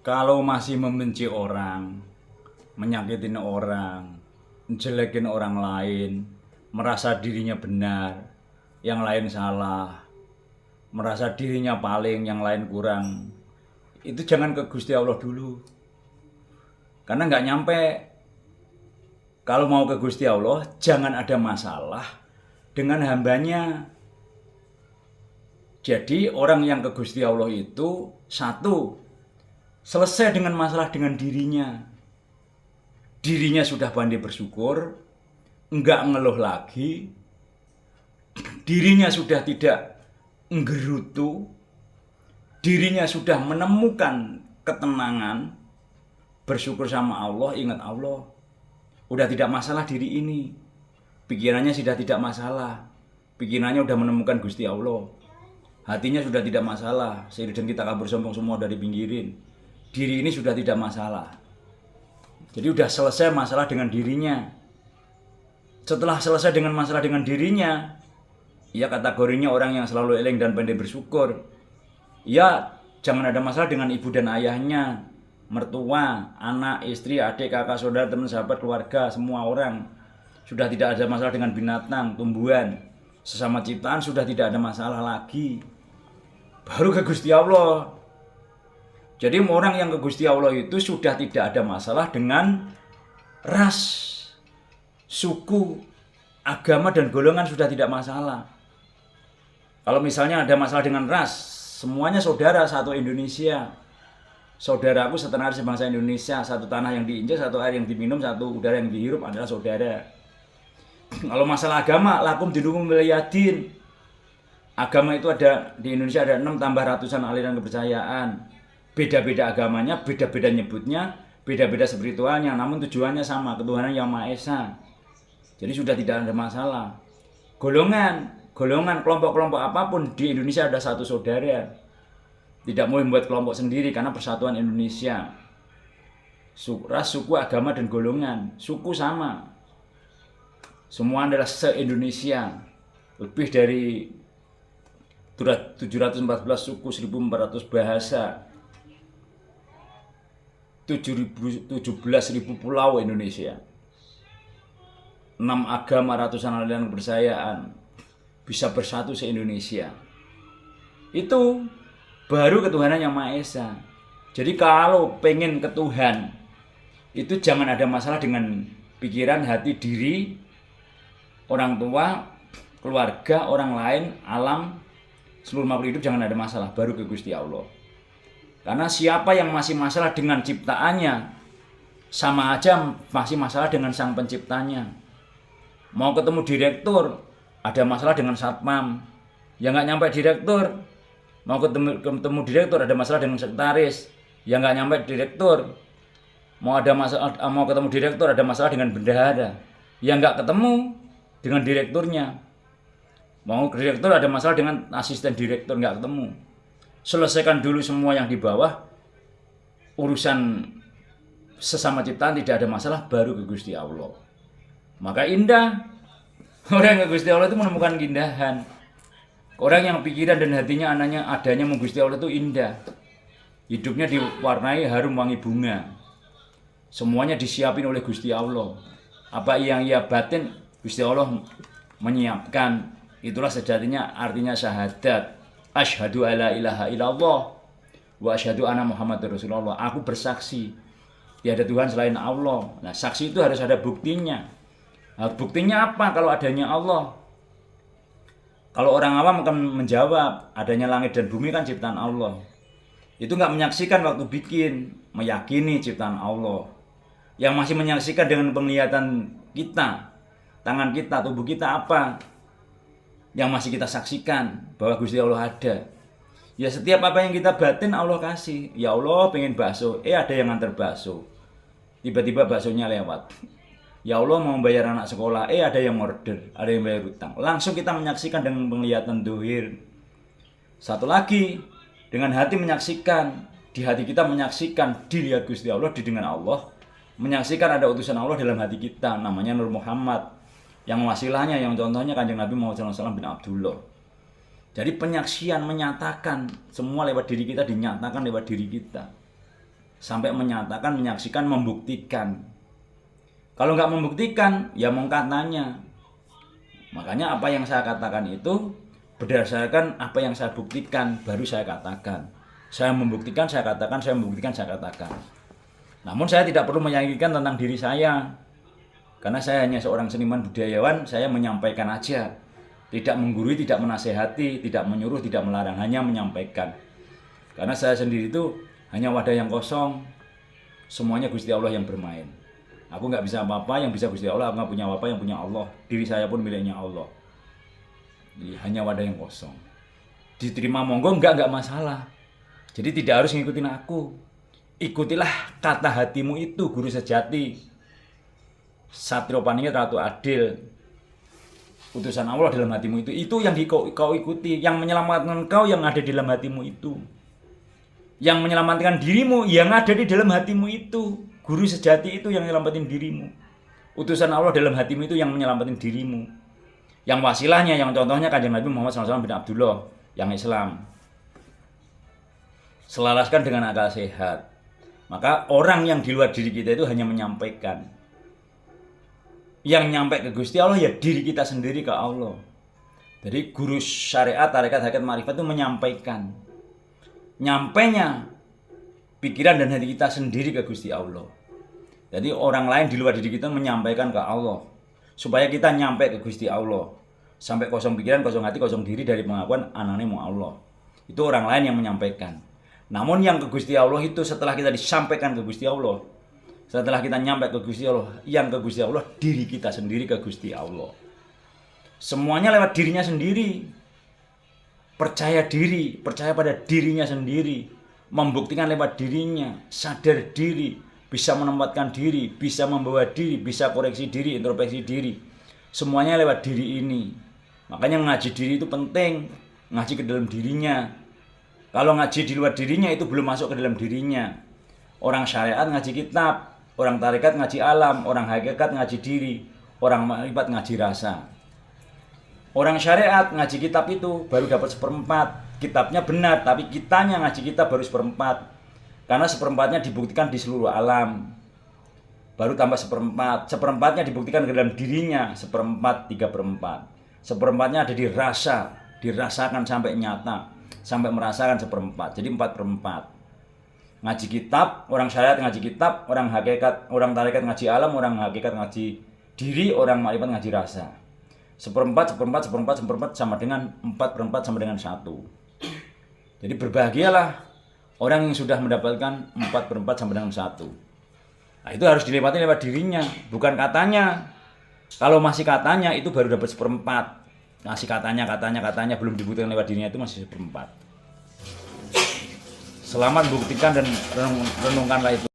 Kalau masih membenci orang, menyakitin orang, menjelekin orang lain, merasa dirinya benar, yang lain salah, merasa dirinya paling, yang lain kurang, itu jangan ke Gusti Allah dulu. Karena nggak nyampe. Kalau mau ke Gusti Allah, jangan ada masalah dengan hambanya. Jadi orang yang ke Gusti Allah itu, satu, selesai dengan masalah dengan dirinya. Dirinya sudah pandai bersyukur, enggak ngeluh lagi. Dirinya sudah tidak nggerutu. Dirinya sudah menemukan ketenangan, bersyukur sama Allah, ingat Allah. Udah tidak masalah diri ini. Pikirannya sudah tidak masalah. Pikirannya udah menemukan Gusti Allah. Hatinya sudah tidak masalah. Seiring kita kabur sombong semua dari pinggirin. Diri ini sudah tidak masalah. Jadi udah selesai masalah dengan dirinya. Setelah selesai dengan masalah dengan dirinya, ya kategorinya orang yang selalu eling dan pandai bersyukur. Ya jangan ada masalah dengan ibu dan ayahnya, mertua, anak, istri, adik, kakak, saudara, teman, sahabat, keluarga, semua orang. Sudah tidak ada masalah dengan binatang, tumbuhan, sesama ciptaan sudah tidak ada masalah lagi. Baru ke Gusti Allah. Jadi orang yang ke Gusti Allah itu sudah tidak ada masalah dengan ras, suku, agama dan golongan sudah tidak masalah. Kalau misalnya ada masalah dengan ras, semuanya saudara satu Indonesia. Saudaraku setanah air sebangsa Indonesia, satu tanah yang diinjak, satu air yang diminum, satu udara yang dihirup adalah saudara. Kalau masalah agama, lakum dinukum wilayadin. Agama itu ada di Indonesia ada 6 tambah ratusan aliran kepercayaan. Beda-beda agamanya, beda-beda nyebutnya, beda-beda spiritualnya, namun tujuannya sama, ketuhanan yang Maha Esa. Jadi sudah tidak ada masalah. Golongan, kelompok-kelompok apapun di Indonesia ada satu saudara. Tidak mau membuat kelompok sendiri karena persatuan Indonesia. Ras, suku, agama, dan golongan. Suku sama. Semua adalah se-Indonesia. Lebih dari 714 suku, 1400 bahasa. 17.000 pulau Indonesia. 6 agama, ratusan aliran kepercayaan. Bisa bersatu se-Indonesia. Itu baru ketuhanan yang Maha Esa. Jadi kalau pengen ke Tuhan, itu jangan ada masalah dengan pikiran, hati, diri, orang tua, keluarga, orang lain, alam, seluruh makhluk hidup jangan ada masalah, baru ke Gusti Allah. Karena siapa yang masih masalah dengan ciptaannya, sama aja masih masalah dengan sang penciptanya. Mau ketemu direktur, ada masalah dengan satpam, ya nggak nyampe direktur. Mau ketemu direktur, ada masalah dengan sekretaris, ya nggak nyampe direktur. Mau ketemu direktur, ada masalah dengan bendahara, ya nggak ketemu dengan direkturnya. Mau direktur, ada masalah dengan asisten direktur, nggak ketemu. Selesaikan dulu semua yang di bawah, urusan sesama ciptaan tidak ada masalah, baru ke Gusti Allah. Maka indah. Orang yang ke Gusti Allah itu menemukan keindahan. Orang yang pikiran dan hatinya adanya Gusti Allah itu indah. Hidupnya diwarnai harum wangi bunga. Semuanya disiapin oleh Gusti Allah. Apa yang ia batin, Gusti Allah menyiapkan. Itulah sejatinya artinya syahadat. Asyhadu alla ilaha illallah wa asyhadu anna Muhammadar Rasulullah. Aku bersaksi tiada Tuhan selain Allah. Nah, saksi itu harus ada buktinya. Nah, buktinya apa kalau adanya Allah? Kalau orang awam akan menjawab, adanya langit dan bumi kan ciptaan Allah. Itu nggak menyaksikan waktu bikin, meyakini ciptaan Allah. Yang masih menyaksikan dengan penglihatan kita, tangan kita, tubuh kita apa? Yang masih kita saksikan bahwa Gusti Allah ada. Ya setiap apa yang kita batin Allah kasih. Ya Allah pengen bakso, ada yang nganter bakso. Tiba-tiba baksonya lewat. Ya Allah mau bayar anak sekolah, ada yang order, ada yang bayar utang. Langsung kita menyaksikan dengan penglihatan dohir. Satu lagi, dengan hati menyaksikan. Di hati kita menyaksikan, dilihat Gusti Allah, didengar Allah. Menyaksikan ada utusan Allah dalam hati kita, namanya Nur Muhammad. Yang wasilahnya, yang contohnya Kanjeng Nabi Muhammad SAW bin Abdullah. Jadi penyaksian menyatakan, semua lewat diri kita dinyatakan lewat diri kita. sampai menyatakan, menyaksikan, membuktikan. Kalau nggak membuktikan, ya mau katanya. Makanya apa yang saya katakan itu berdasarkan apa yang saya buktikan, baru saya katakan. Saya membuktikan, saya katakan, saya membuktikan, saya katakan. Namun saya tidak perlu meyakinkan tentang diri saya. Karena saya hanya seorang seniman budayawan, saya menyampaikan aja. Tidak menggurui, tidak menasehati, tidak menyuruh, tidak melarang, hanya menyampaikan. Karena saya sendiri itu hanya wadah yang kosong, semuanya Gusti Allah yang bermain. Aku nggak bisa apa-apa, yang bisa Gusti Allah. Aku nggak punya apa-apa, yang punya Allah. Diri saya pun miliknya Allah. Jadi hanya wadah yang kosong. Diterima monggo, nggak masalah. Jadi tidak harus ngikutin aku. Ikutilah kata hatimu itu, guru sejati. Satrio Paningit Ratu Adil. Utusan Allah dalam hatimu itu yang kau ikuti. Yang menyelamatkan kau yang ada di dalam hatimu itu. Yang menyelamatkan dirimu yang ada di dalam hatimu itu. Guru sejati itu yang menyelamatin dirimu. Utusan Allah dalam hatimu itu yang menyelamatin dirimu. Yang wasilahnya, yang contohnya Kanjeng Nabi Muhammad SAW bin Abdullah yang Islam. Selaraskan dengan akal sehat. Maka orang yang di luar diri kita itu hanya menyampaikan. Yang nyampe ke Gusti Allah ya diri kita sendiri ke Allah. Jadi guru syariat, tarekat, hakikat, ma'rifat itu menyampaikan. Nyampainya pikiran dan hati kita sendiri ke Gusti Allah. Jadi orang lain di luar diri kita menyampaikan ke Allah. Supaya kita nyampe ke Gusti Allah. Sampai kosong pikiran, kosong hati, kosong diri dari pengakuan anane mu Allah. Itu orang lain yang menyampaikan. Namun yang ke Gusti Allah itu setelah kita disampaikan ke Gusti Allah. Setelah kita nyampe ke Gusti Allah. Yang ke Gusti Allah, diri kita sendiri ke Gusti Allah. Semuanya lewat dirinya sendiri. Percaya diri, percaya pada dirinya sendiri. Membuktikan lewat dirinya, sadar diri. Bisa menempatkan diri, bisa membawa diri, bisa koreksi diri, introspeksi diri. Semuanya lewat diri ini. Makanya ngaji diri itu penting. Ngaji ke dalam dirinya. Kalau ngaji di luar dirinya itu belum masuk ke dalam dirinya. Orang syariat ngaji kitab, orang tarekat ngaji alam, orang hakikat ngaji diri, orang ma'rifat ngaji rasa. Orang syariat ngaji kitab itu baru dapat 1/4. Kitabnya benar, tapi kitanya ngaji kitab baru 1/4. Karena 1/4-nya dibuktikan di seluruh alam. Baru tambah 1/4. 1/4-nya dibuktikan ke dalam dirinya. 1/4, 3/4. 1/4-nya ada di rasa. Dirasakan sampai nyata. Sampai merasakan 1/4. Jadi 4/4. Ngaji kitab, orang syariat ngaji kitab, orang hakikat, orang tarekat ngaji alam, orang hakikat ngaji diri, orang ma'rifat ngaji rasa. 1/4, 1/4, 1/4, 1/4 sama dengan 4/4 sama dengan 1. Jadi berbahagialah orang yang sudah mendapatkan 4/4 sampai dengan 1. Nah, itu harus dilewati lewat dirinya, bukan katanya. Kalau masih katanya itu baru dapat 1/4. Masih katanya belum dibuktikan lewat dirinya itu masih 1/4. Selamat buktikan dan renungkanlah itu.